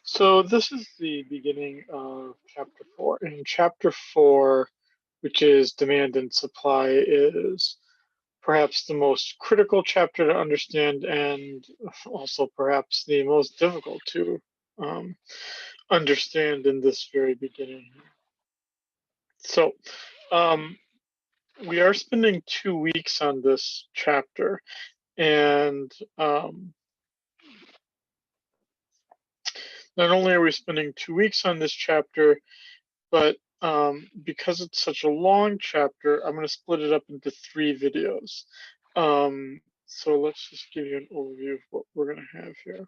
So this is the beginning of chapter 4. And chapter 4, which is demand and supply, is perhaps the most critical chapter to understand and also perhaps the most difficult to um, understand in this very beginning. So um, we are spending 2 weeks on this chapter, and not only are we spending 2 weeks on this chapter, but because it's such a long chapter, I'm going to split it up into 3 videos. So let's just give you an overview of what we're going to have here.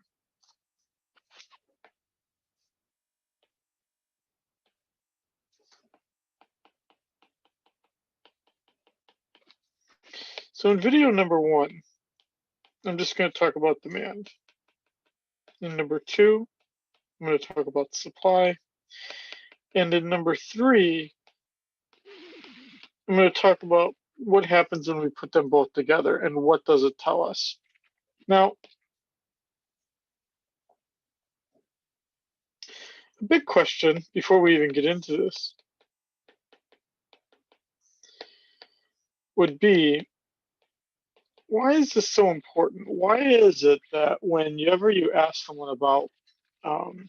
So in video number 1, I'm just going to talk about demand. In number 2, I'm going to talk about supply. And in number 3, I'm going to talk about what happens when we put them both together and what does it tell us. Now, a big question before we even get into this would be, why is this so important? Why is it that whenever you ask someone about um,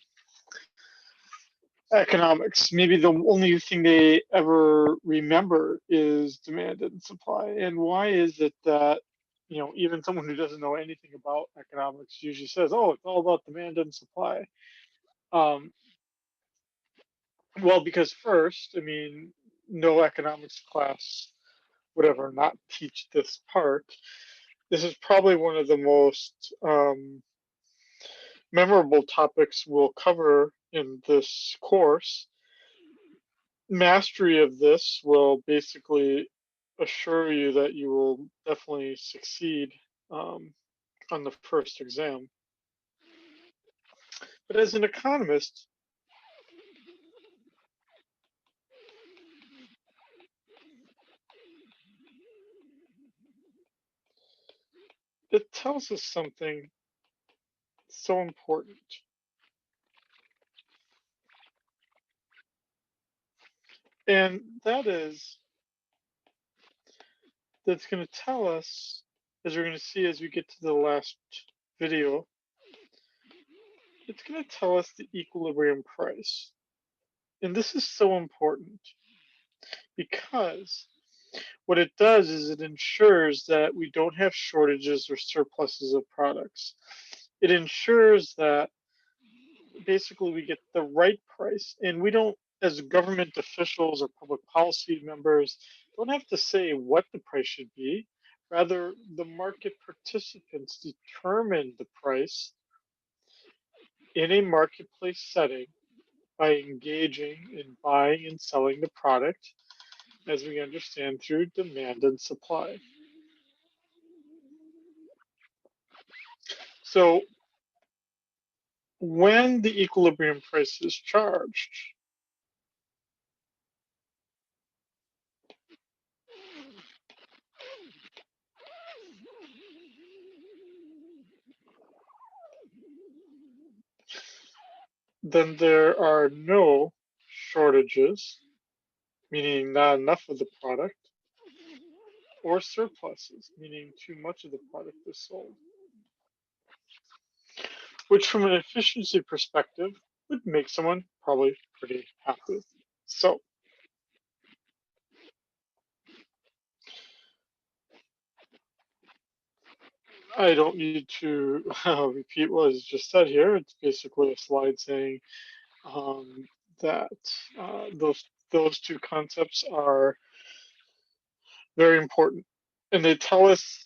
economics, maybe the only thing they ever remember is demand and supply? And why is it that, even someone who doesn't know anything about economics usually says, oh, it's all about demand and supply? Um, well, because first, no economics class would ever not teach this part. This is probably one of the most memorable topics we'll cover in this course. Mastery of this will basically assure you that you will definitely succeed on the first exam. But as an economist, it tells us something so important. And that is, that's going to tell us, as we're going to see as we get to the last video, it's going to tell us the equilibrium price. And this is so important because what it does is it ensures that we don't have shortages or surpluses of products. It ensures that basically we get the right price, and we don't, as government officials or public policy members, don't have to say what the price should be. Rather, the market participants determine the price in a marketplace setting by engaging in buying and selling the product, as we understand through demand and supply. So when the equilibrium price is charged, then there are no shortages, meaning not enough of the product, or surpluses, meaning too much of the product is sold, which from an efficiency perspective would make someone probably pretty happy. So I don't need to repeat what is just said here. It's basically a slide saying that those two concepts are very important, and they tell us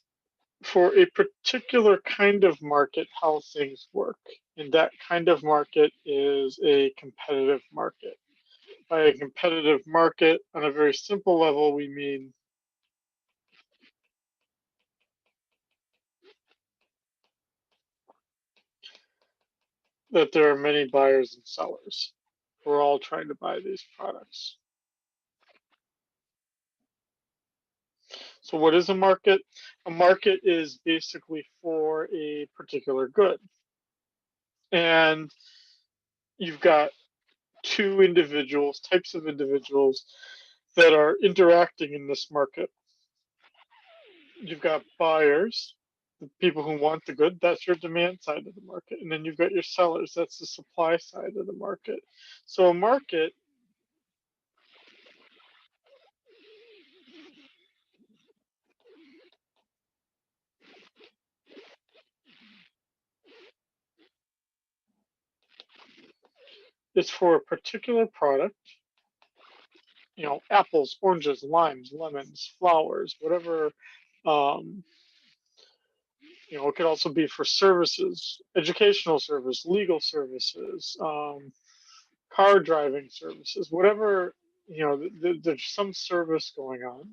for a particular kind of market how things work. And that kind of market is a competitive market. By a competitive market, on a very simple level, we mean that there are many buyers and sellers. We're all trying to buy these products. So, what is a market? A market is basically for a particular good. And you've got two types of individuals that are interacting in this market. You've got buyers, the people who want the good, that's your demand side of the market. And then you've got your sellers, that's the supply side of the market. So a market is for a particular product, apples, oranges, limes, lemons, flowers, whatever. It could also be for services, educational service, legal services, car driving services, whatever, there's some service going on.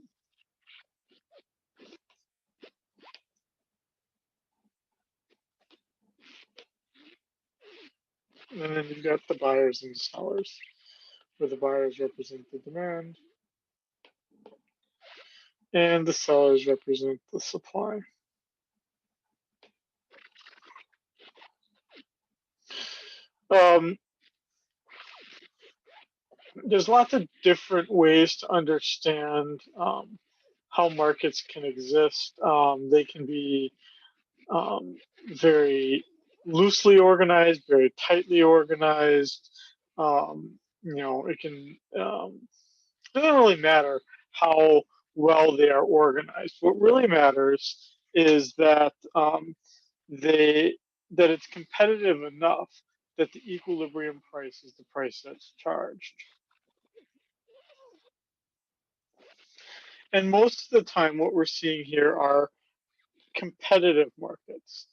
And then you've got the buyers and the sellers, where the buyers represent the demand and the sellers represent the supply. There's lots of different ways to understand how markets can exist. They can be very loosely organized, very tightly organized. It can it doesn't really matter how well they are organized. What really matters is that that it's competitive enough that the equilibrium price is the price that's charged. And most of the time, what we're seeing here are competitive markets.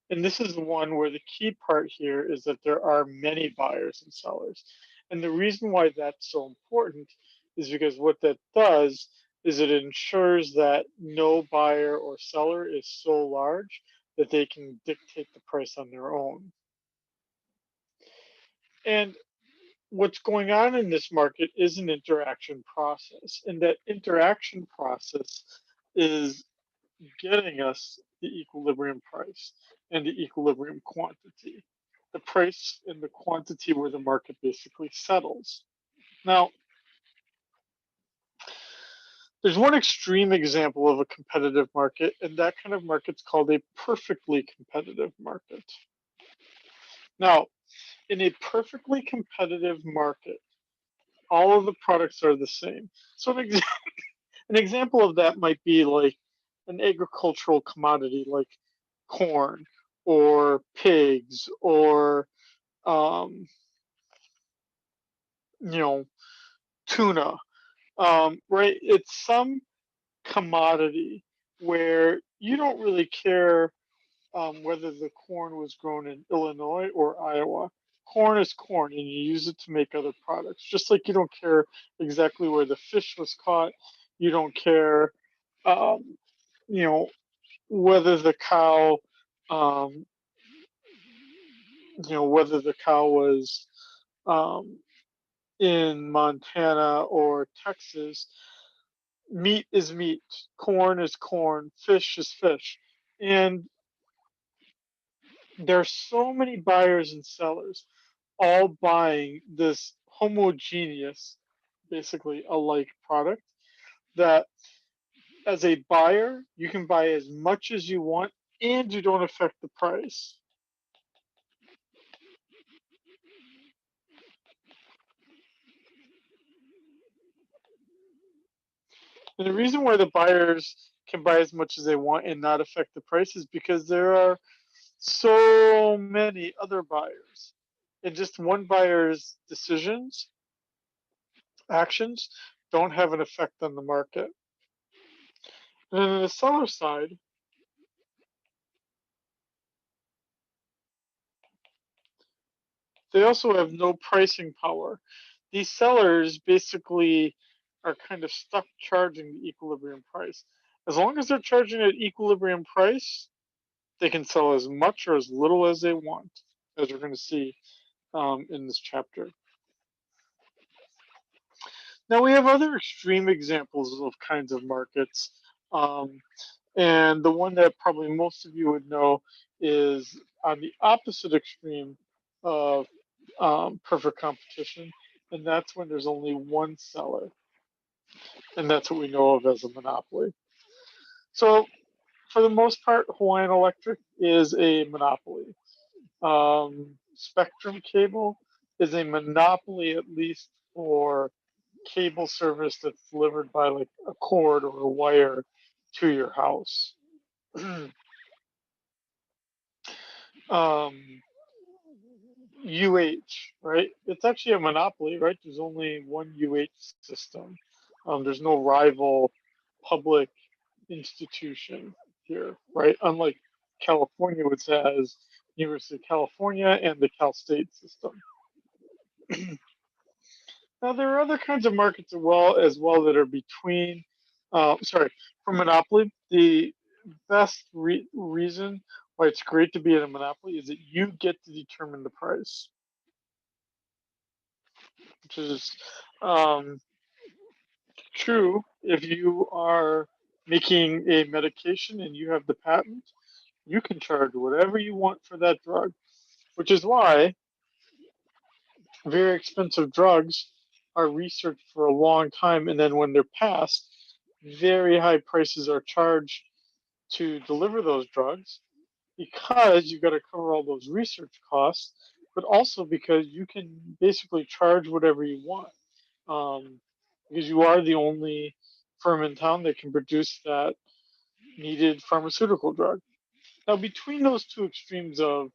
And this is the one where the key part here is that there are many buyers and sellers. And the reason why that's so important is because what that does is it ensures that no buyer or seller is so large that they can dictate the price on their own. And what's going on in this market is an interaction process. And that interaction process is getting us the equilibrium price and the equilibrium quantity, the price and the quantity where the market basically settles. Now, there's one extreme example of a competitive market, and that kind of market's called a perfectly competitive market. Now, in a perfectly competitive market, all of the products are the same. So an example of that might be like an agricultural commodity like corn or pigs or um, tuna, right? It's some commodity where you don't really care whether the corn was grown in Illinois or Iowa. Corn is corn, and you use it to make other products. Just like you don't care exactly where the fish was caught, you don't care, um, whether the cow, um, whether the cow was um, in Montana or Texas. Meat is meat, corn is corn, fish is fish, and there's so many buyers and sellers all buying this homogeneous, basically alike product that as a buyer, you can buy as much as you want and you don't affect the price. And the reason why the buyers can buy as much as they want and not affect the price is because there are so many other buyers. And just one buyer's decisions, actions, don't have an effect on the market. And then on the seller side, they also have no pricing power. These sellers basically are kind of stuck charging the equilibrium price. As long as they're charging an equilibrium price, they can sell as much or as little as they want, as we're going to see in this chapter. Now, we have other extreme examples of kinds of markets. And the one that probably most of you would know is on the opposite extreme of perfect competition, and that's when there's only one seller, and that's what we know of as a monopoly. So, for the most part, Hawaiian Electric is a monopoly. Spectrum Cable is a monopoly, at least for cable service that's delivered by like a cord or a wire to your house. UH, right? It's actually a monopoly, right? There's only one UH system. There's no rival public institution here, right? Unlike California, which has University of California and the Cal State system. Now there are other kinds of markets as well that are between. Sorry, for monopoly, the best reason why it's great to be in a monopoly is that you get to determine the price, which is true if you are making a medication and you have the patent. You can charge whatever you want for that drug, which is why very expensive drugs are researched for a long time, and then when they're passed, very high prices are charged to deliver those drugs because you've got to cover all those research costs, but also because you can basically charge whatever you want, because you are the only firm in town that can produce that needed pharmaceutical drug. Now, between those two extremes of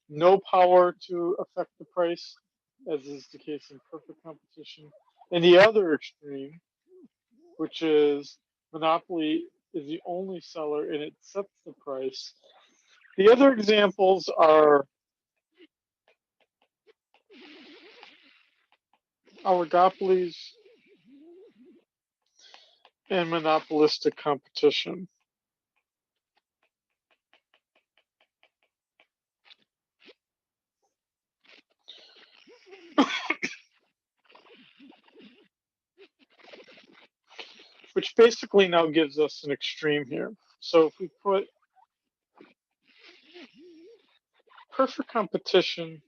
no power to affect the price, as is the case in perfect competition, and the other extreme, which is monopoly is the only seller and it sets the price. The other examples are oligopolies and monopolistic competition. Which basically now gives us an extreme here. So if we put perfect competition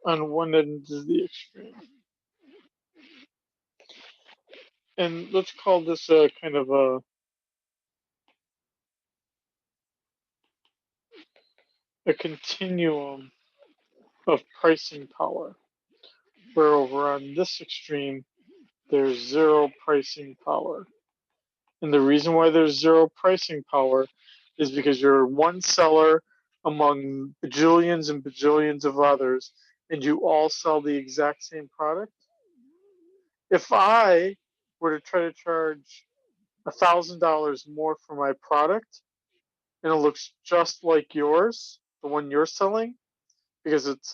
on one end of the extreme, and let's call this a kind of a continuum of pricing power, where over on this extreme, there's zero pricing power. And the reason why there's zero pricing power is because you're one seller among bajillions and bajillions of others, and you all sell the exact same product. If I were to try to charge $1,000 more for my product, and it looks just like yours, the one you're selling, because it's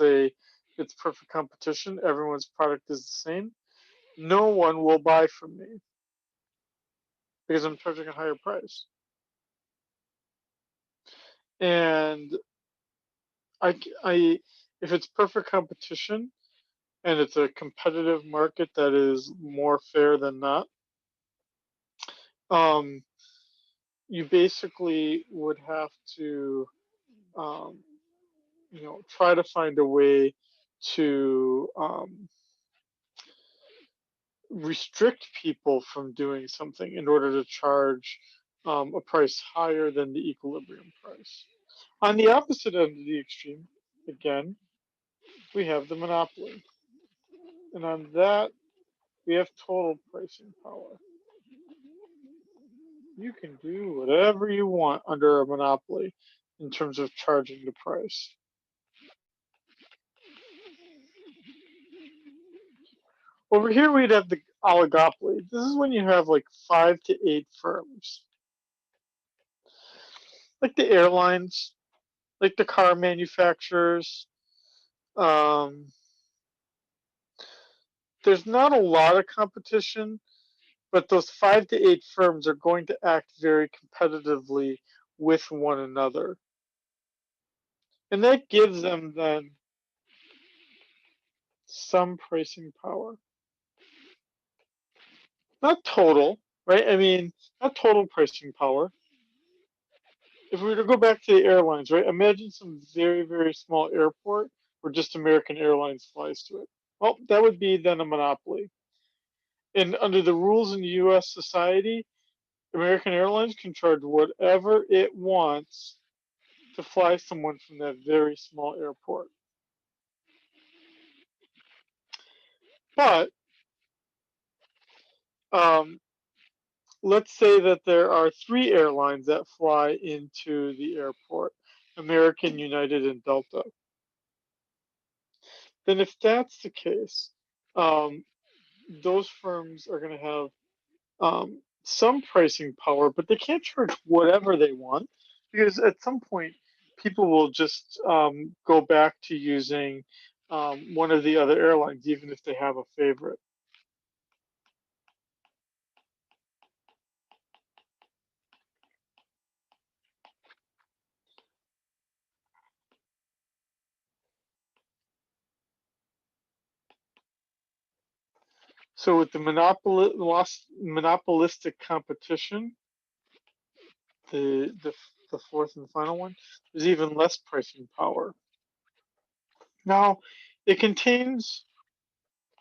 perfect competition, everyone's product is the same, no one will buy from me because I'm charging a higher price. And if it's perfect competition and it's a competitive market that is more fair than not, you basically would have to, um, try to find a way to restrict people from doing something in order to charge a price higher than the equilibrium price. On the opposite end of the extreme, again, we have the monopoly. And on that, we have total pricing power. You can do whatever you want under a monopoly in terms of charging the price. Over here, we'd have the oligopoly. This is when you have like 5 to 8 firms, like the airlines, like the car manufacturers. Um, there's not a lot of competition, but those 5 to 8 firms are going to act very competitively with one another. And that gives them then some pricing power. Not total, right? I mean, not total pricing power. If we were to go back to the airlines, right? Imagine some very, very small airport or just American Airlines flies to it. Well, that would be then a monopoly. And under the rules in the US society, American Airlines can charge whatever it wants to fly someone from that very small airport. But let's say that there are 3 airlines that fly into the airport, American, United, and Delta. Then if that's the case, those firms are going to have some pricing power, but they can't charge whatever they want because at some point people will just go back to using one of the other airlines, even if they have a favorite. So with the monopolistic competition, the, the the fourth and final one, there's even less pricing power. Now, it contains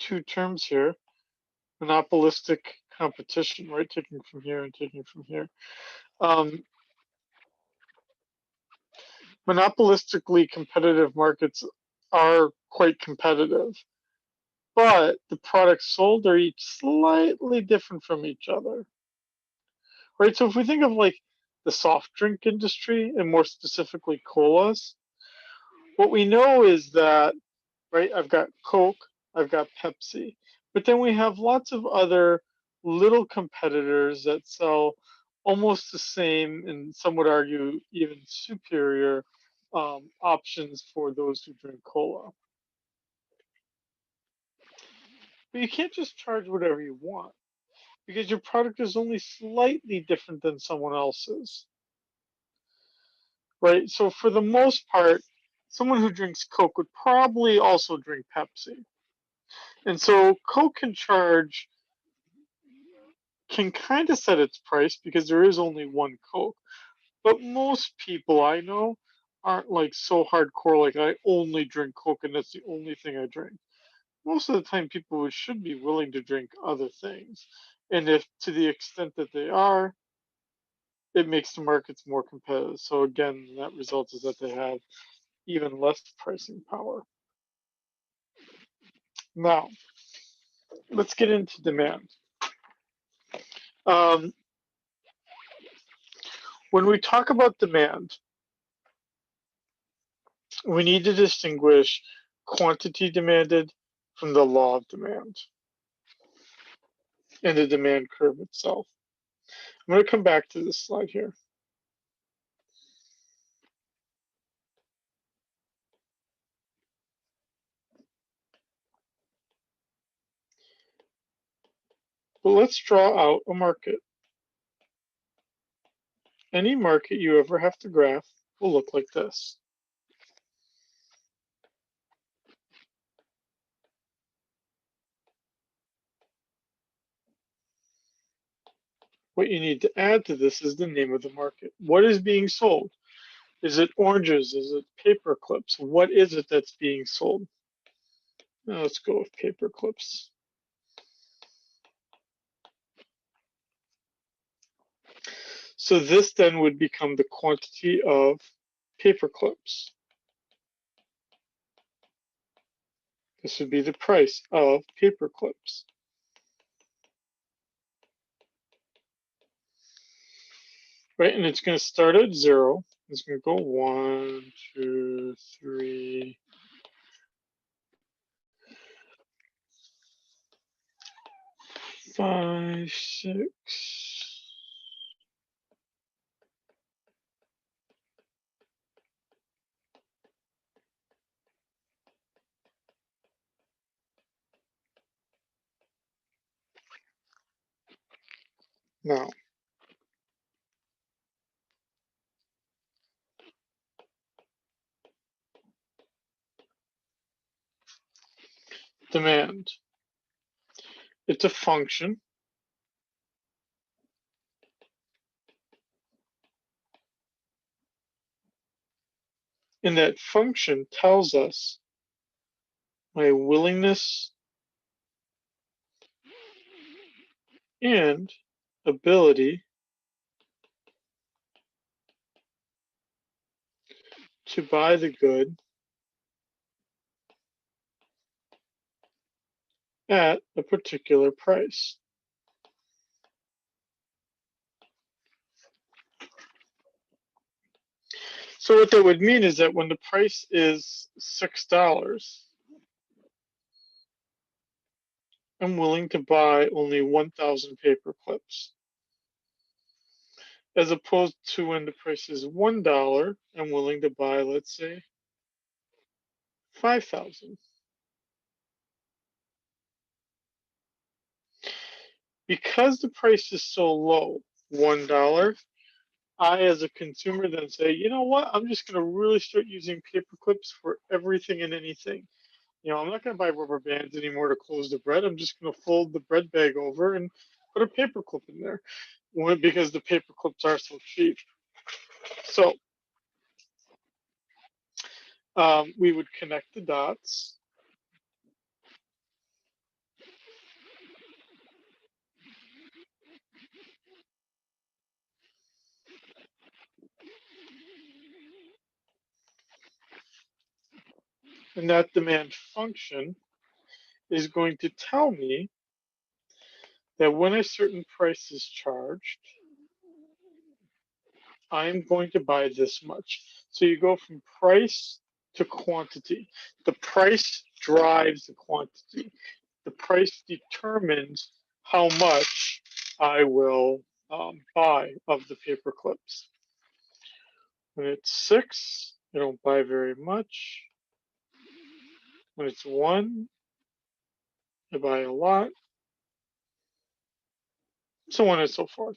2 terms here: monopolistic competition, right? Taking from here and taking from here. Monopolistically competitive markets are quite competitive, but the products sold are each slightly different from each other, right? So if we think of like the soft drink industry and more specifically colas, what we know is that, right, I've got Coke, I've got Pepsi, but then we have lots of other little competitors that sell almost the same and some would argue even superior options for those who drink cola. But you can't just charge whatever you want because your product is only slightly different than someone else's, right? So for the most part, someone who drinks Coke would probably also drink Pepsi. And so Coke can kind of set its price because there is only one Coke. But most people I know aren't like so hardcore, like I only drink Coke and that's the only thing I drink. Most of the time, people should be willing to drink other things. And if to the extent that they are, it makes the markets more competitive. So again, the net result is that they have even less pricing power. Now, let's get into demand. Um, when we talk about demand, we need to distinguish quantity demanded from the law of demand and the demand curve itself. I'm going to come back to this slide here. But let's draw out a market. Any market you ever have to graph will look like this. What you need to add to this is the name of the market. What is being sold? Is it oranges? Is it paper clips? What is it that's being sold? Now let's go with paper clips. So this then would become the quantity of paper clips. This would be the price of paper clips. Right, and it's going to start at 0. It's going to go 1, 2, 3, 5, 6. Now, demand. It's a function. And that function tells us my willingness and ability to buy the good at a particular price. So what that would mean is that when the price is $6, I'm willing to buy only 1,000 paper clips. As opposed to when the price is $1, I'm willing to buy, let's say, 5,000. Because the price is so low, $1, I, as a consumer, then say, you know what? I'm just going to really start using paper clips for everything and anything. I'm not going to buy rubber bands anymore to close the bread. I'm just going to fold the bread bag over and put a paper clip in there because the paper clips are so cheap. So we would connect the dots. And that demand function is going to tell me that when a certain price is charged, I'm going to buy this much. So you go from price to quantity. The price drives the quantity. The price determines how much I will buy of the paper clips. When it's 6, I don't buy very much. When it's 1, I buy a lot. So on and so forth.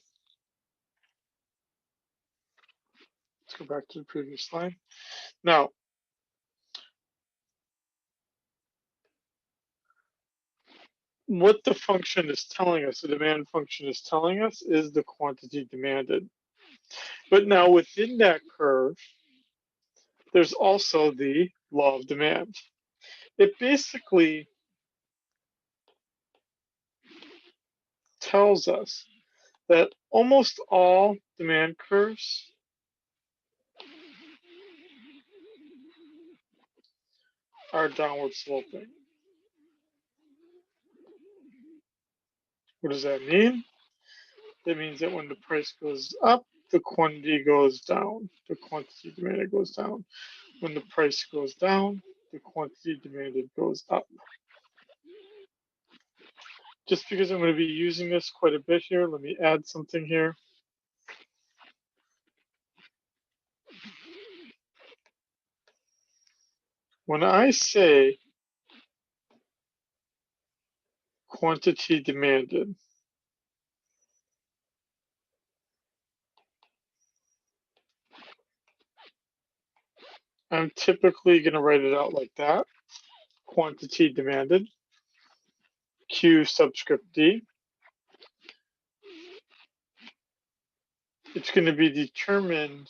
Let's go back to the previous slide. Now, what the function is telling us, the demand function is telling us, is the quantity demanded. But now within that curve, there's also the law of demand. It basically tells us that almost all demand curves are downward sloping. What does that mean? That means that when the price goes up, the quantity goes down. The quantity demanded goes down. When the price goes down, the quantity demanded goes up. Just because I'm going to be using this quite a bit here, let me add something here. When I say quantity demanded, I'm typically going to write it out like that. Quantity demanded, Q subscript D. It's going to be determined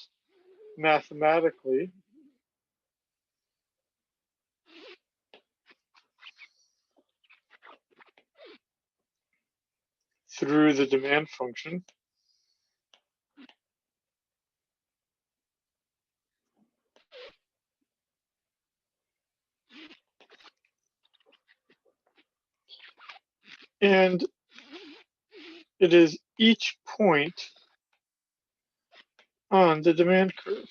mathematically through the demand function. And it is each point on the demand curve.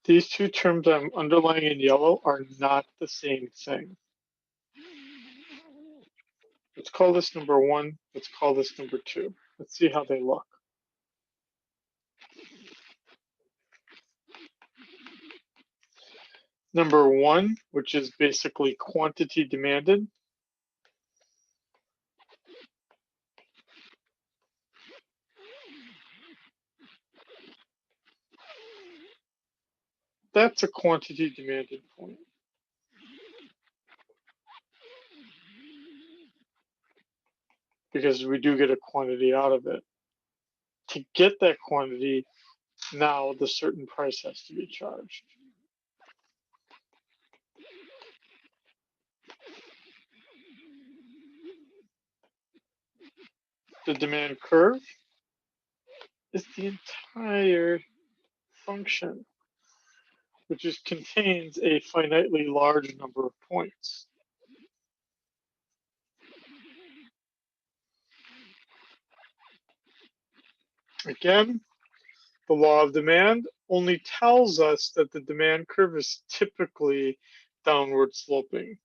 These two terms I'm underlining in yellow are not the same thing. Let's call this number 1. Let's call this number 2. Let's see how they look. Number 1, which is basically quantity demanded, that's a quantity demanded point. because we do get a quantity out of it. To get that quantity, now the certain price has to be charged. The demand curve is the entire function, which contains a finitely large number of points. Again, the law of demand only tells us that the demand curve is typically downward sloping.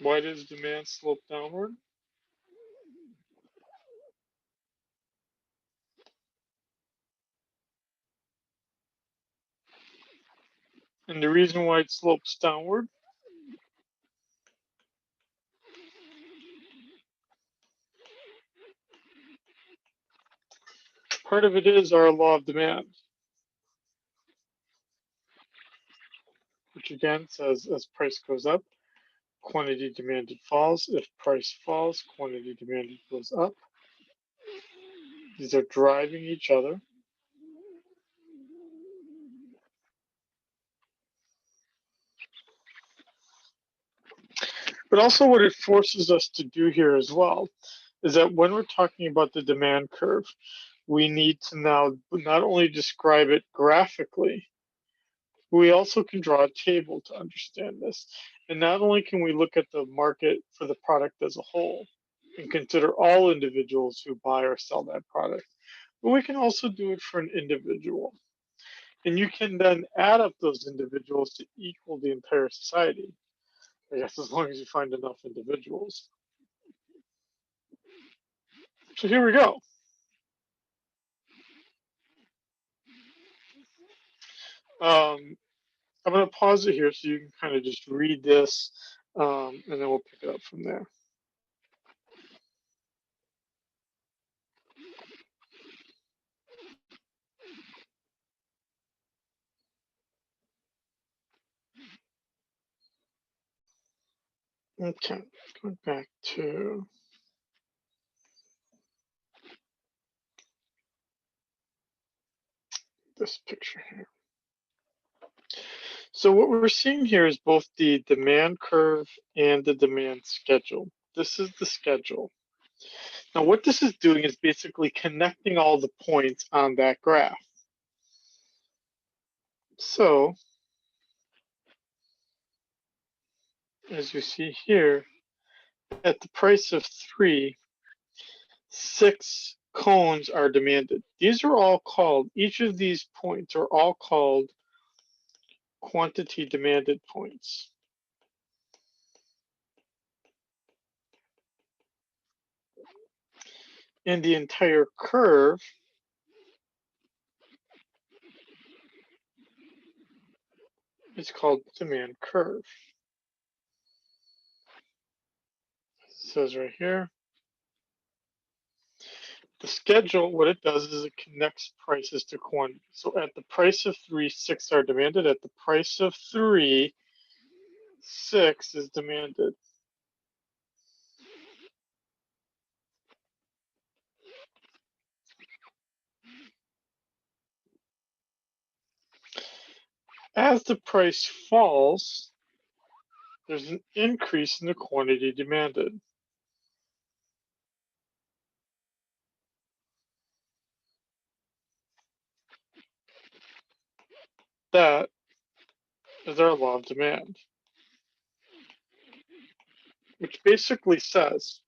Why does demand slope downward? And the reason why it slopes downward part of it is our law of demand, which again says as price goes up, quantity demanded falls. If price falls, quantity demanded goes up. These are driving each other. But also what it forces us to do here as well is that when we're talking about the demand curve, we need to now not only describe it graphically, we also can draw a table to understand this. And not only can we look at the market for the product as a whole and consider all individuals who buy or sell that product, but we can also do it for an individual. And you can then add up those individuals to equal the entire society. I guess as long as you find enough individuals. So here we go. I'm going to pause it here so you can kind of just read this, and then we'll pick it up from there. Okay, going back to this picture here. So what we're seeing here is both the demand curve and the demand schedule. This is the schedule. Now what this is doing is basically connecting all the points on that graph. So as you see here, at the price of 3, 6 cones are demanded. These are all called, each of these points are all called quantity demanded points. And the entire curve is called demand curve. It says right here. The schedule, what it does is it connects prices to quantity. So at the price of 3, 6 are demanded. At the price of 3, 6 is demanded. As the price falls, there's an increase in the quantity demanded. That is our law of demand, which basically says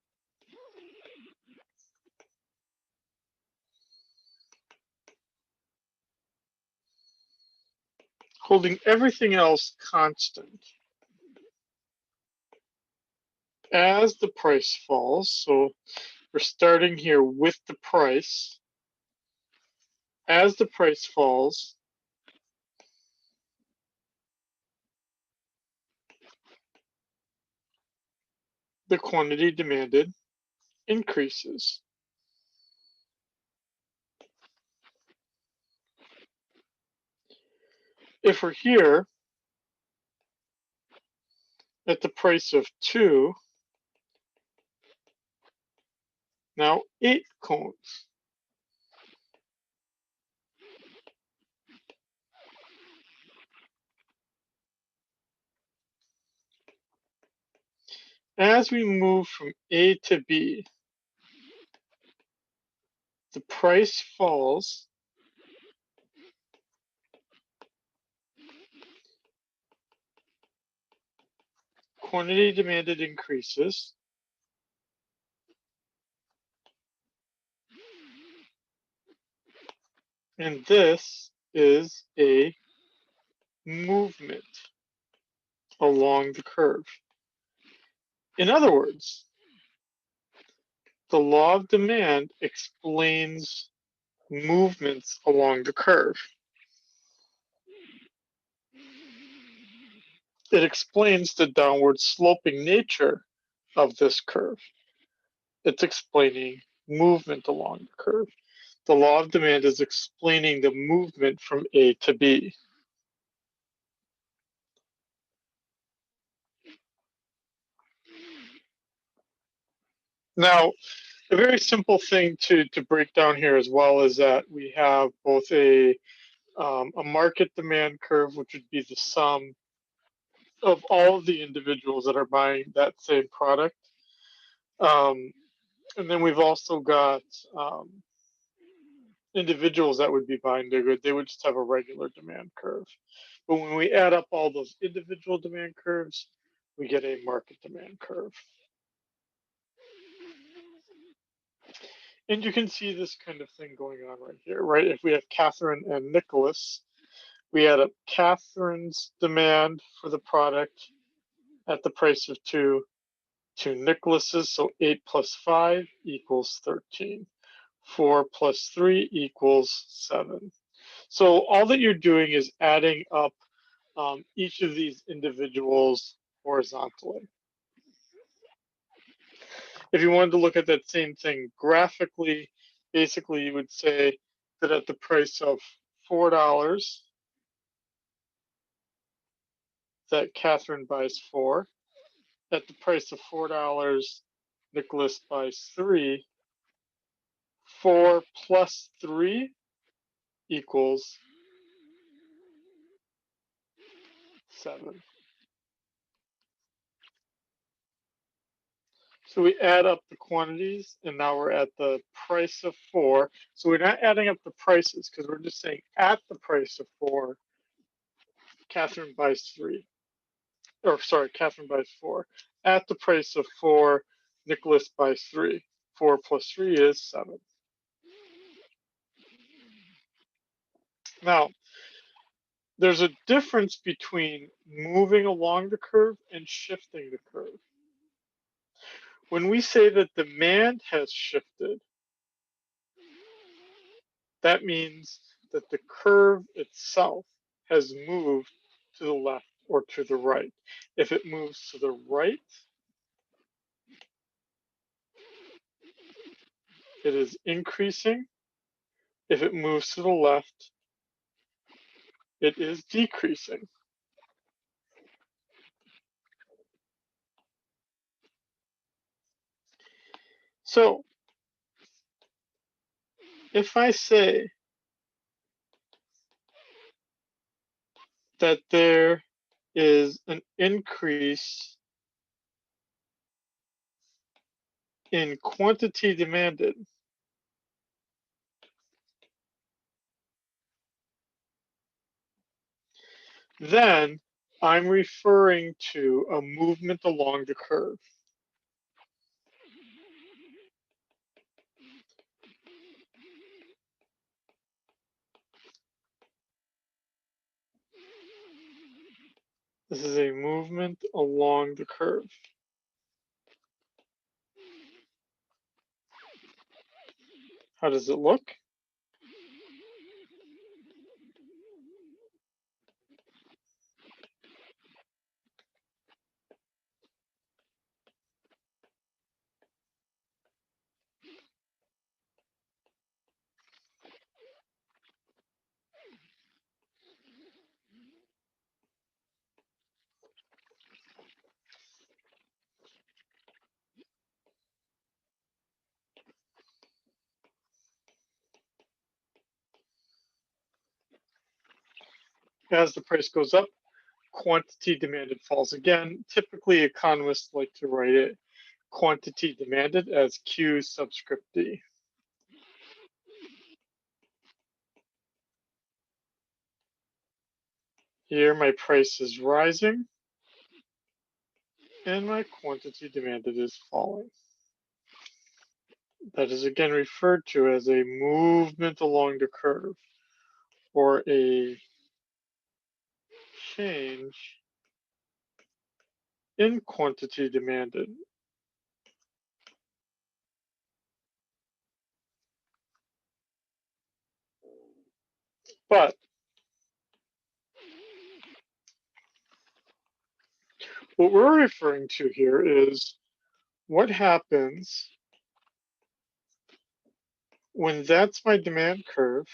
holding everything else constant. As the price falls, so we're starting here with the price. As the price falls, the quantity demanded increases. if we're here at the price of 2, now 8 cones. As we move from A to B, the price falls, quantity demanded increases, and this is a movement along the curve. In other words, the law of demand explains movements along the curve. It explains the downward sloping nature of this curve. It's explaining movement along the curve. The law of demand is explaining the movement from A to B. Now, a very simple thing to break down here as well is that we have both a market demand curve, which would be the sum of all of the individuals that are buying that same product. And then we've also got individuals that would be buying their good. They would just have a regular demand curve. But when we add up all those individual demand curves, we get a market demand curve. And you can see this kind of thing going on right here, right? If we have Catherine and Nicholas, we add up Catherine's demand for the product at the price of 2 to Nicholas's, so 8 plus 5 equals 13. 4 plus 3 equals 7. So all that you're doing is adding up each of these individuals horizontally. If you wanted to look at that same thing graphically, basically you would say that at the price of $4, that Catherine buys 4. At the price of $4, Nicholas buys 3. 4 plus 3 equals 7. So we add up the quantities, and now we're at the price of 4. So we're not adding up the prices because we're just saying at the price of 4, Catherine buys 3. Or sorry, Catherine buys 4. At the price of 4, Nicholas buys 3. 4 plus 3 is 7. Now, there's a difference between moving along the curve and shifting the curve. When we say that demand has shifted, that means that the curve itself has moved to the left or to the right. If it moves to the right, it is increasing. If it moves to the left, it is decreasing. So if I say that there is an increase in quantity demanded, then I'm referring to a movement along the curve. This is a movement along the curve. How does it look? As the price goes up, quantity demanded falls again. Typically, economists like to write it quantity demanded as Q subscript D. Here, my price is rising, and my quantity demanded is falling. That is again referred to as a movement along the curve, or a change in quantity demanded. But what we're referring to here is what happens when that's my demand curve,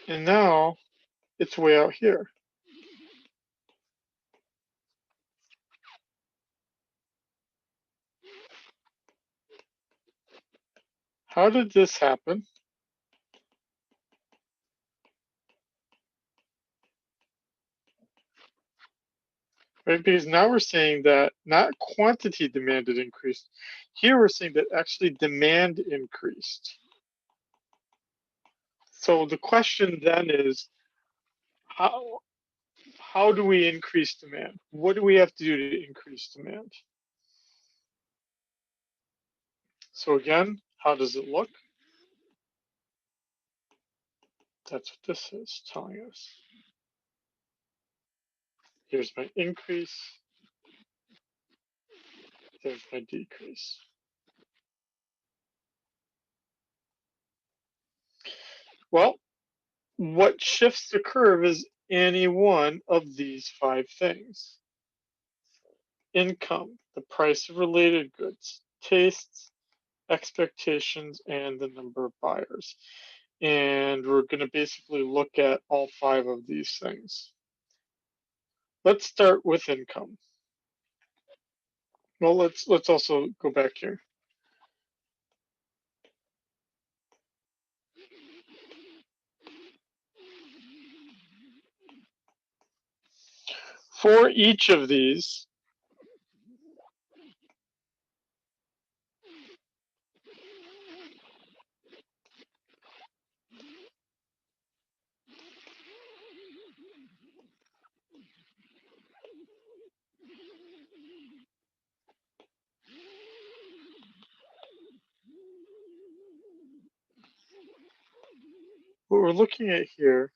and now it's way out here. How did this happen? Right, because now we're saying that not quantity demanded increased. Here we're saying that actually demand increased. So the question then is, how do we increase demand? What do we have to do to increase demand? So again, how does it look? That's what this is telling us. Here's my increase. There's my decrease. Well, what shifts the curve is any one of these 5 things. Income, the price of related goods, tastes, expectations, and the number of buyers. And we're going to basically look at all 5 of these things. Let's start with income. Well, let's also go back here. For each of these, what we're looking at here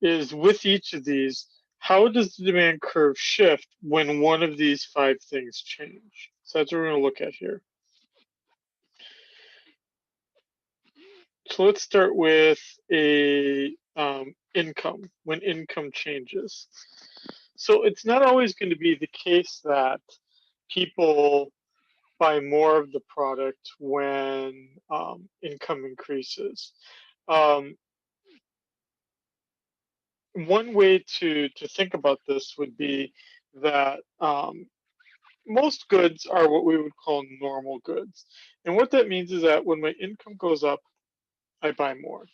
is with each of these, how does the demand curve shift when one of these 5 things change? So that's what we're going to look at here. So let's start with a income, when income changes. So it's not always going to be the case that people buy more of the product when income increases. One way to think about this would be that most goods are what we would call normal goods. And what that means is that when my income goes up, I buy more.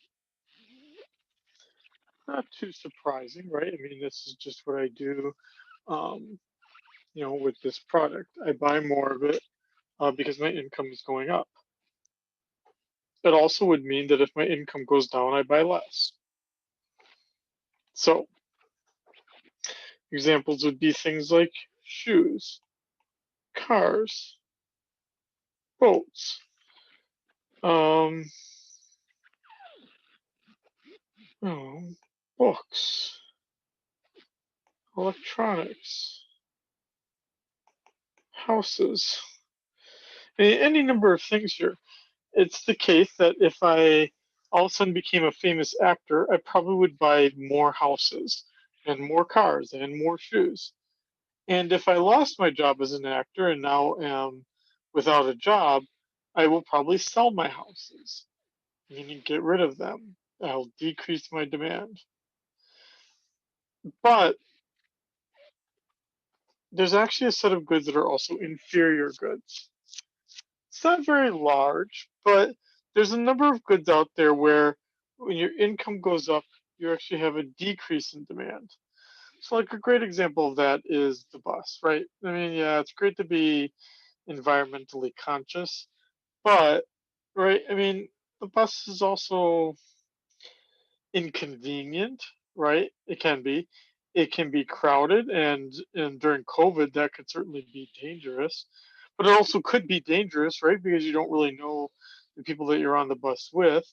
Not too surprising, right? I mean, this is just what I do, with this product. I buy more of it because my income is going up. It also would mean that if my income goes down, I buy less. So examples would be things like shoes, cars, boats, books, electronics, houses, any number of things here. It's the case that if I all of a sudden became a famous actor, I probably would buy more houses and more cars and more shoes. And if I lost my job as an actor and now am without a job, I will probably sell my houses, meaning get rid of them. I'll decrease my demand. But there's actually a set of goods that are also inferior goods. It's not very large, but there's a number of goods out there where when your income goes up, you actually have a decrease in demand. So like a great example of that is the bus, right? I mean, yeah, it's great to be environmentally conscious, but right, I mean, the bus is also inconvenient, right? It can be. It can be crowded, and during COVID, that could certainly be dangerous. But it also could be dangerous, right? Because you don't really know the people that you're on the bus with.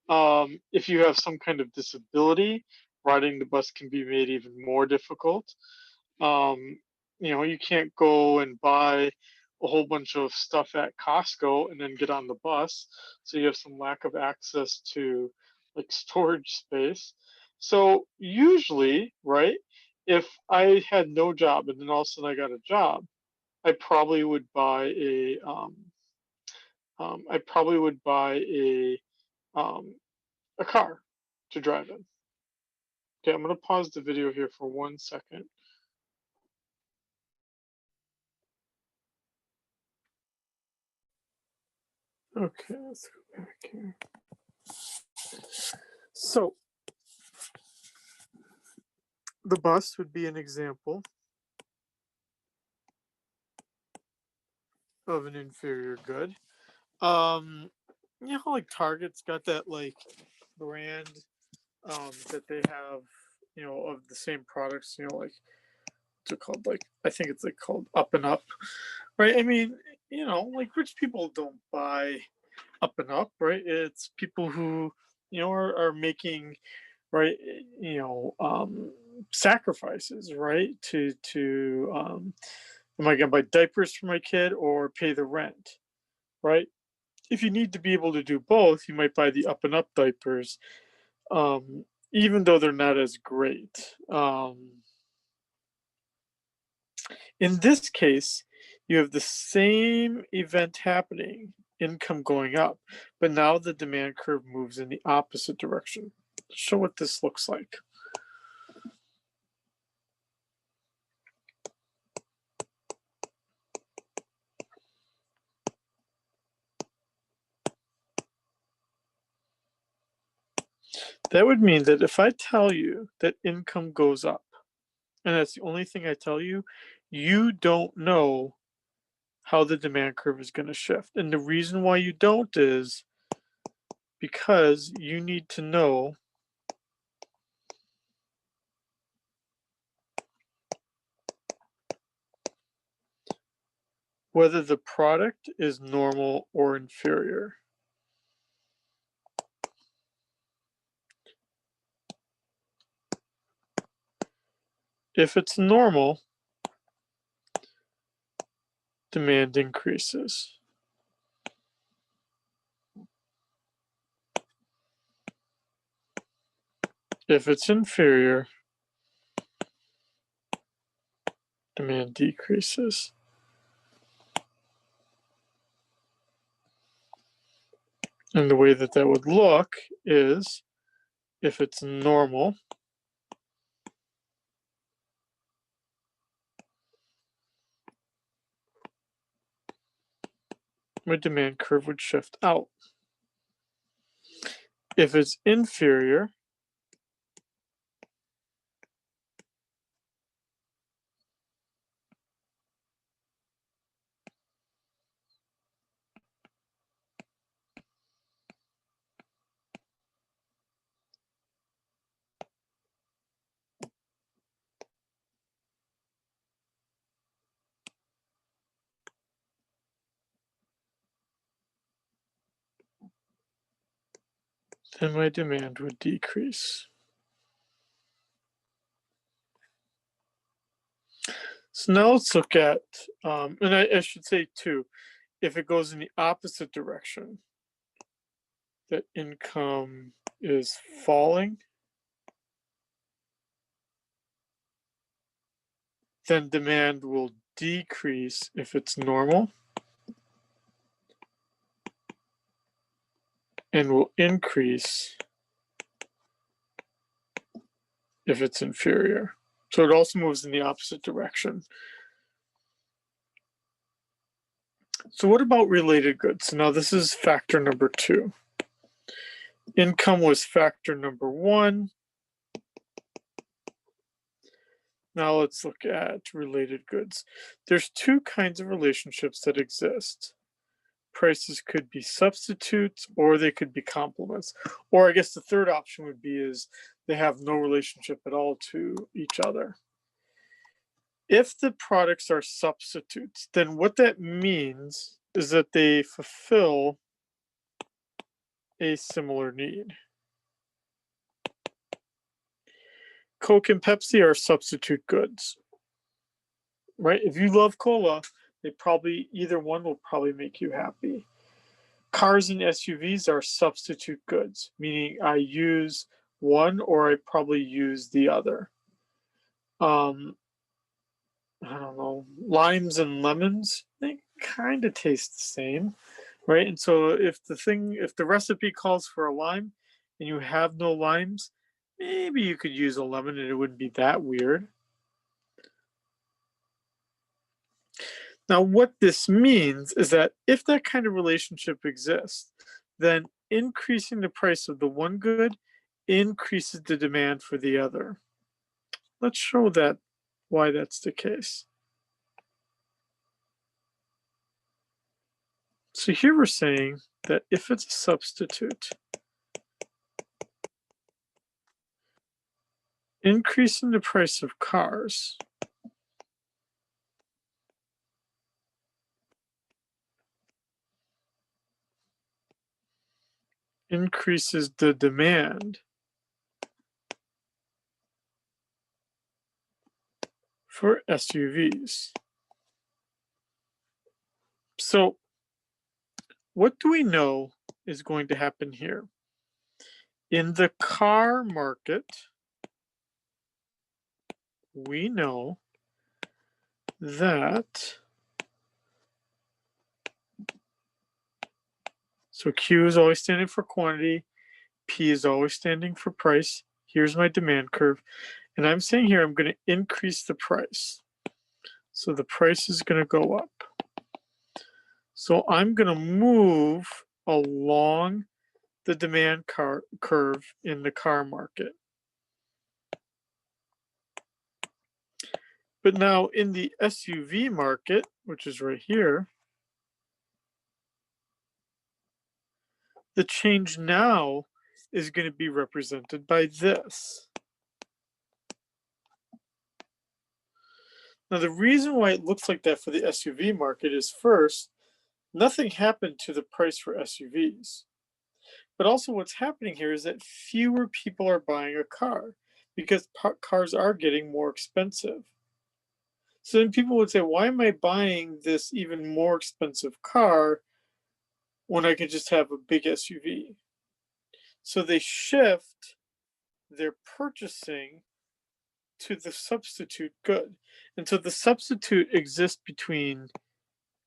If you have some kind of disability, riding the bus can be made even more difficult. Um, you can't go and buy a whole bunch of stuff at Costco and then get on the bus. So you have some lack of access to like storage space. So usually, right, if I had no job and then all of a sudden I got a job, I probably would buy I probably would buy um, a car to drive in. Okay, I'm gonna pause the video here for 1 second. Okay, let's go back here. So the bus would be an example of an inferior good. You know how like Target's got that like brand that they have, of the same products, like what's it called? Like I think it's like called Up and Up, right? I mean, like rich people don't buy Up and Up, right? It's people who, are making right, sacrifices, right? Am I gonna buy diapers for my kid or pay the rent, right? If you need to be able to do both, you might buy the Up and Up diapers, even though they're not as great. In this case, you have the same event happening, income going up, but now the demand curve moves in the opposite direction. Show what this looks like. That would mean that if I tell you that income goes up, and that's the only thing I tell you, you don't know how the demand curve is going to shift. And the reason why you don't is because you need to know whether the product is normal or inferior. If it's normal, demand increases. If it's inferior, demand decreases. And the way that would look is if it's normal, my demand curve would shift out. If it's inferior, then my demand would decrease. So now let's look at, and I should say too, if it goes in the opposite direction, that income is falling, then demand will decrease if it's normal and will increase if it's inferior. So it also moves in the opposite direction. So what about related goods? Now this is factor number 2. Income was factor number 1. Now let's look at related goods. There's 2 kinds of relationships that exist. Prices could be substitutes or they could be complements. Or I guess the third option would be is they have no relationship at all to each other. If the products are substitutes, then what that means is that they fulfill a similar need. Coke and Pepsi are substitute goods, right? If you love cola, they probably, either one will probably make you happy. Cars and SUVs are substitute goods, meaning I use one or I probably use the other. I don't know, limes and lemons, they kind of taste the same, right? And so if the recipe calls for a lime and you have no limes, maybe you could use a lemon and it wouldn't be that weird. Now, what this means is that if that kind of relationship exists, then increasing the price of the one good increases the demand for the other. Let's show that why that's the case. So here we're saying that if it's a substitute, increasing the price of cars increases the demand for SUVs. So what do we know is going to happen here? In the car market, we know that, so Q is always standing for quantity, P is always standing for price. Here's my demand curve. And I'm saying here, I'm going to increase the price. So the price is going to go up. So I'm going to move along the demand curve in the car market. But now in the SUV market, which is right here, the change now is going to be represented by this. Now, the reason why it looks like that for the SUV market is, first, nothing happened to the price for SUVs. But also what's happening here is that fewer people are buying a car because cars are getting more expensive. So then people would say, why am I buying this even more expensive car when I could just have a big SUV? So they shift their purchasing to the substitute good. And so the substitute exists between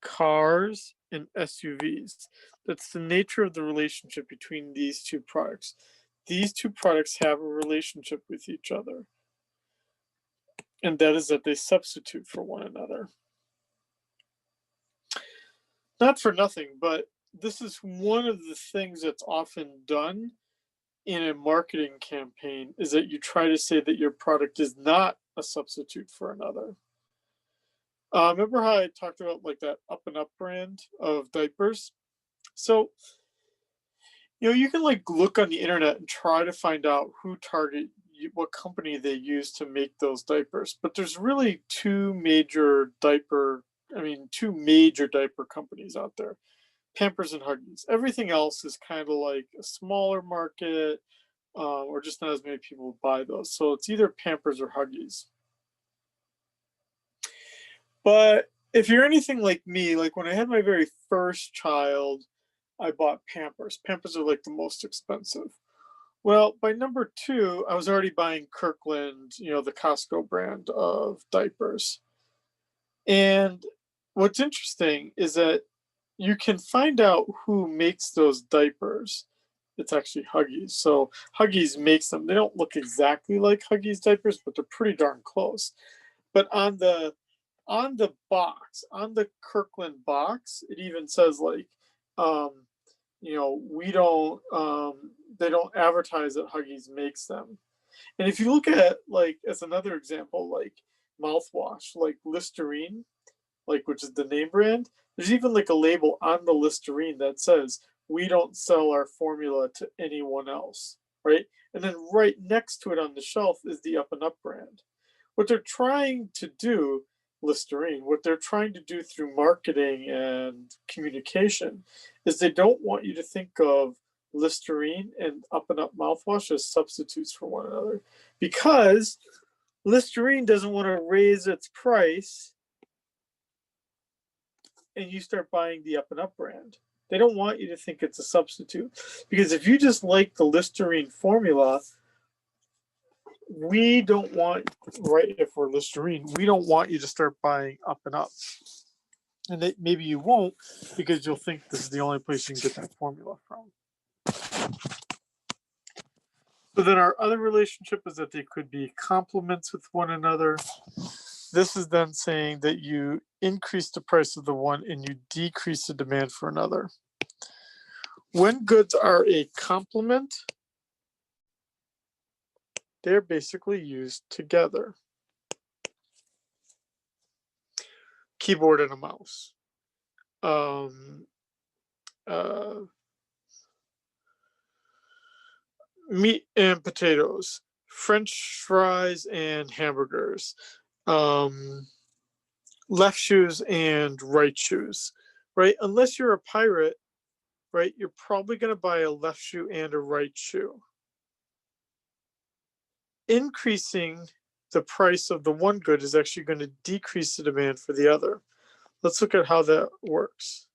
cars and SUVs. That's the nature of the relationship between these two products. These two products have a relationship with each other. And that is that they substitute for one another. Not for nothing, but this is one of the things that's often done in a marketing campaign, is that you try to say that your product is not a substitute for another. Remember how I talked about like that Up and Up brand of diapers? So, you can like look on the internet and try to find out who what company they use to make those diapers. But there's really two major diaper companies out there, Pampers and Huggies. Everything else is kind of like a smaller market, or just not as many people buy those. So it's either Pampers or Huggies. But if you're anything like me, like when I had my very first child, I bought Pampers. Pampers are like the most expensive. Well, by number 2, I was already buying Kirkland, the Costco brand of diapers. And what's interesting is that you can find out who makes those diapers. It's actually Huggies. So Huggies makes them. They don't look exactly like Huggies diapers, but they're pretty darn close. But on the box, on the Kirkland box, it even says like, we don't, they don't advertise that Huggies makes them. And if you look at, like, as another example, like mouthwash, like Listerine, like, which is the name brand, there's even like a label on the Listerine that says, we don't sell our formula to anyone else, right? And then right next to it on the shelf is the Up and Up brand. What they're trying to do, Listerine, what they're trying to do through marketing and communication is they don't want you to think of Listerine and Up and Up mouthwash as substitutes for one another, because Listerine doesn't want to raise its price and you start buying the Up and Up brand. They don't want you to think it's a substitute, because if you just like the Listerine formula, we don't want, right, if we're Listerine, we don't want you to start buying Up and Up. And maybe you won't, because you'll think this is the only place you can get that formula from. So then our other relationship is that they could be complements with one another. This is then saying that you increase the price of the one and you decrease the demand for another. When goods are a complement, they're basically used together. Keyboard and a mouse. Meat and potatoes. French fries and hamburgers. Left shoes and right shoes, right? Unless you're a pirate, right, you're probably going to buy a left shoe and a right shoe. Increasing the price of the one good is actually going to decrease the demand for the other. Let's look at how that works.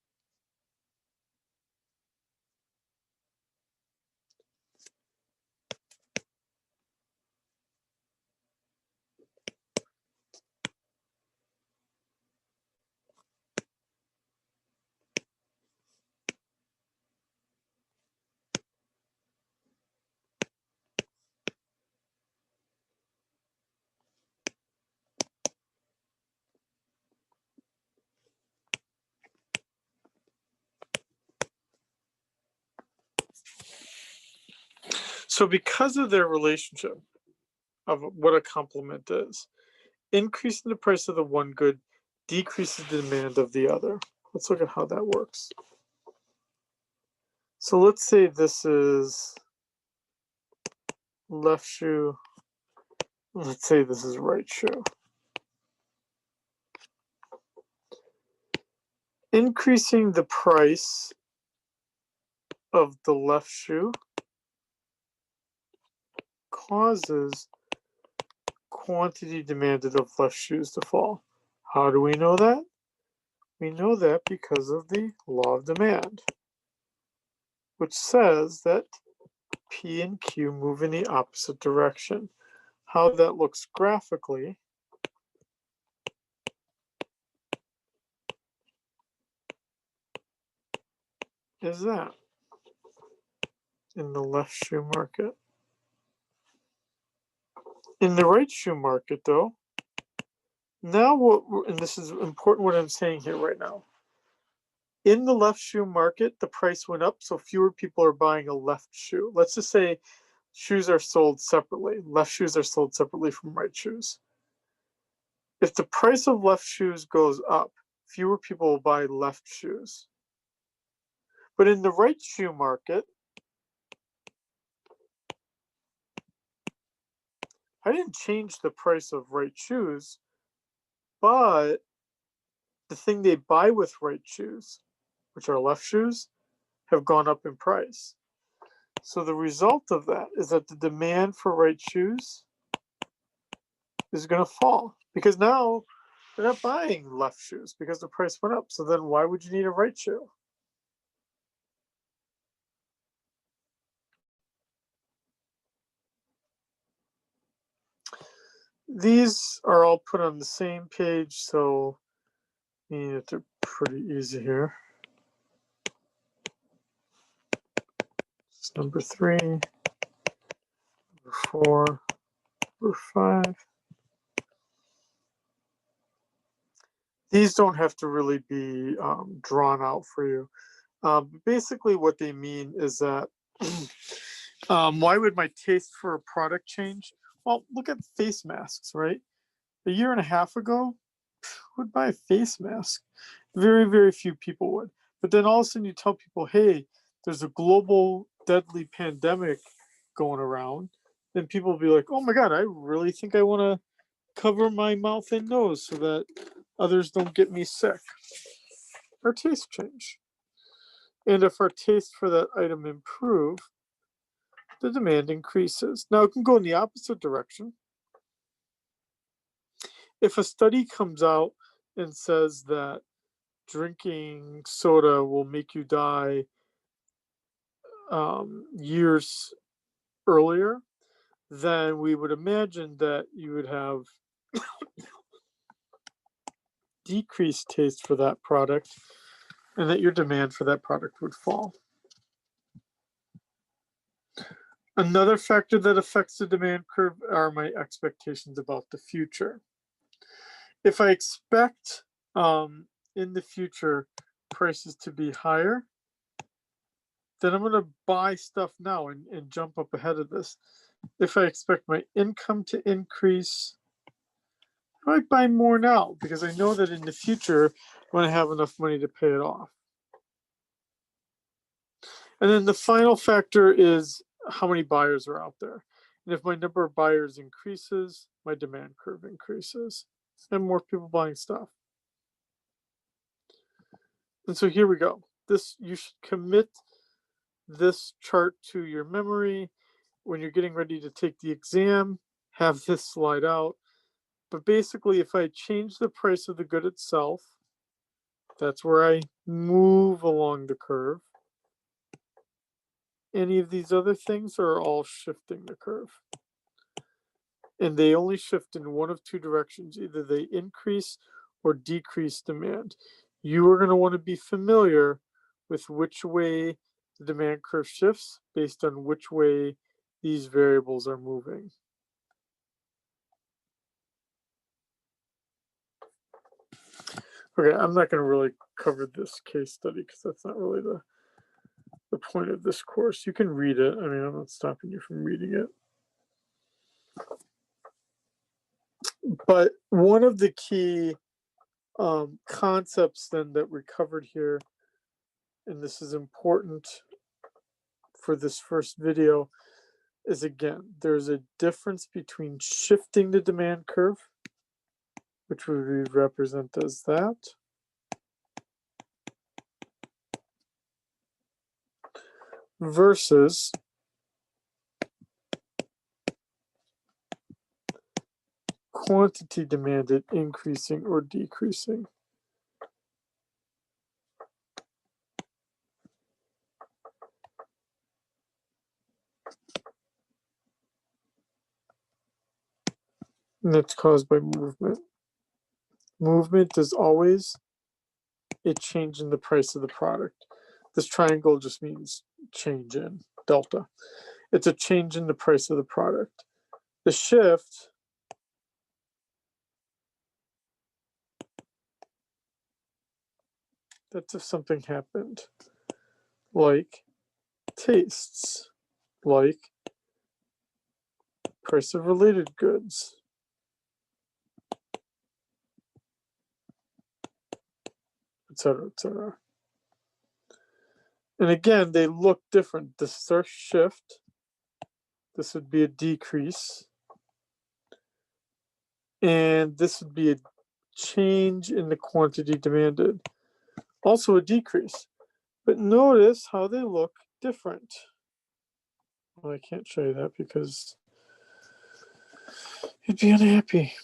So because of their relationship of what a complement is, increasing the price of the one good decreases the demand of the other. Let's look at how that works. So let's say this is left shoe. Let's say this is right shoe. Increasing the price of the left shoe causes quantity demanded of left shoes to fall. How do we know that? We know that because of the law of demand, which says that P and Q move in the opposite direction. How that looks graphically is that in the left shoe market. In the right shoe market, though, now and this is important what I'm saying here right now. In the left shoe market, the price went up, so fewer people are buying a left shoe. Let's just say shoes are sold separately. Left shoes are sold separately from right shoes. If the price of left shoes goes up, fewer people will buy left shoes. But in the right shoe market, I didn't change the price of right shoes, but the thing they buy with right shoes, which are left shoes, have gone up in price. So the result of that is that the demand for right shoes is going to fall, because now they're not buying left shoes because the price went up. So then why would you need a right shoe? These are all put on the same page, so they're pretty easy here. It's number 3, number 4, number 5. These don't have to really be drawn out for you. Basically what they mean is that why would my taste for a product change? Well, look at face masks, right? A year and a half ago, who would buy a face mask? Very, very few people would. But then all of a sudden you tell people, hey, there's a global deadly pandemic going around. Then people will be like, oh my God, I really think I want to cover my mouth and nose so that others don't get me sick. Our tastes change. And if our taste for that item improve, the demand increases. Now it can go in the opposite direction. If a study comes out and says that drinking soda will make you die years earlier, then we would imagine that you would have decreased taste for that product and that your demand for that product would fall. Another factor that affects the demand curve are my expectations about the future. If I expect in the future prices to be higher, then I'm going to buy stuff now and jump up ahead of this. If I expect my income to increase, I might buy more now because I know that in the future I'm going to have enough money to pay it off. And then the final factor is how many buyers are out there. And if my number of buyers increases, my demand curve increases and more people buying stuff. And so here we go. This, you should commit this chart to your memory. When you're getting ready to take the exam, have this slide out. But basically, if I change the price of the good itself, that's where I move along the curve. Any of these other things are all shifting the curve. And they only shift in one of two directions. Either they increase or decrease demand. You are going to want to be familiar with which way the demand curve shifts based on which way these variables are moving. Okay, I'm not going to really cover this case study because that's not really the point of this course. You can read it. I mean, I'm not stopping you from reading it. But one of the key concepts then that we covered here, and this is important for this first video, is again, there's a difference between shifting the demand curve, which we represent as that, versus quantity demanded increasing or decreasing. And that's caused by movement. Movement is always a change in the price of the product. This triangle just means change in delta. It's a change in the price of the product. The shift that's if something happened, like tastes, like price of related goods, etc., etc. And again, they look different. This is our shift. This would be a decrease. And this would be a change in the quantity demanded. Also a decrease. But notice how they look different. Well, I can't show you that because you'd be unhappy.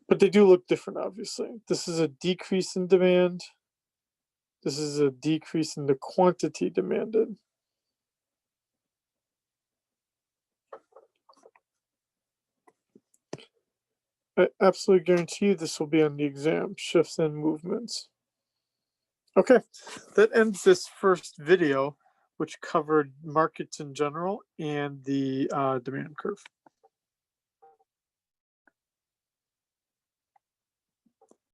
But they do look different, obviously. This is a decrease in demand. This is a decrease in the quantity demanded. I absolutely guarantee you this will be on the exam, shifts and movements. Okay, that ends this first video, which covered markets in general and the demand curve.